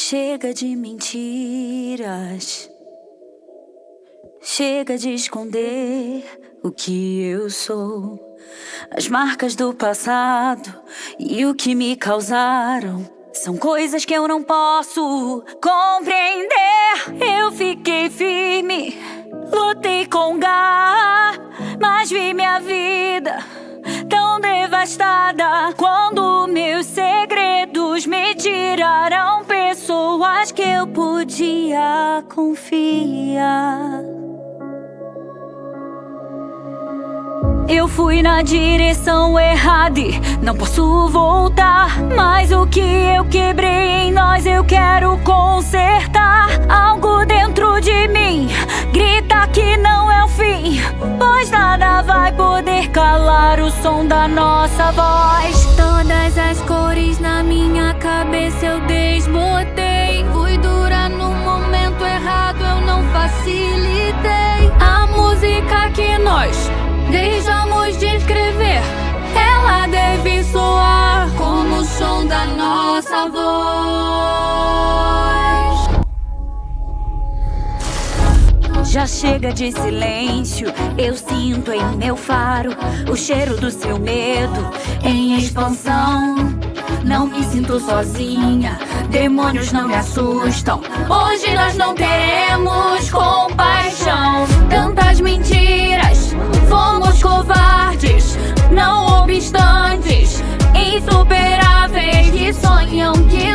Chega de mentiras, chega de esconder o que eu sou. As marcas do passado e o que me causaram são coisas que eu não posso compreender. Eu fiquei firme, lutei com garra, mas vi minha vida tão devastada quando meus segredos me tiraram pessoas que eu podia confiar. Eu fui na direção errada e não posso voltar, mas o que eu quebrei em nós eu quero consertar. Algo dentro de mim grita que não é o fim, pois nada vai poder calar o som da nossa voz. Todas as cores na minha cabeça eu desbotei. Fui dura no momento errado, eu não facilitei. A música que nós deixamos de escrever, ela deve soar como o som da nossa voz. Já chega de silêncio, eu sinto em meu faro o cheiro do seu medo em expansão. Não me sinto sozinha, demônios não me assustam. Hoje nós não teremos compaixão. Tantas mentiras, fomos covardes, não obstantes, insuperáveis que sonham que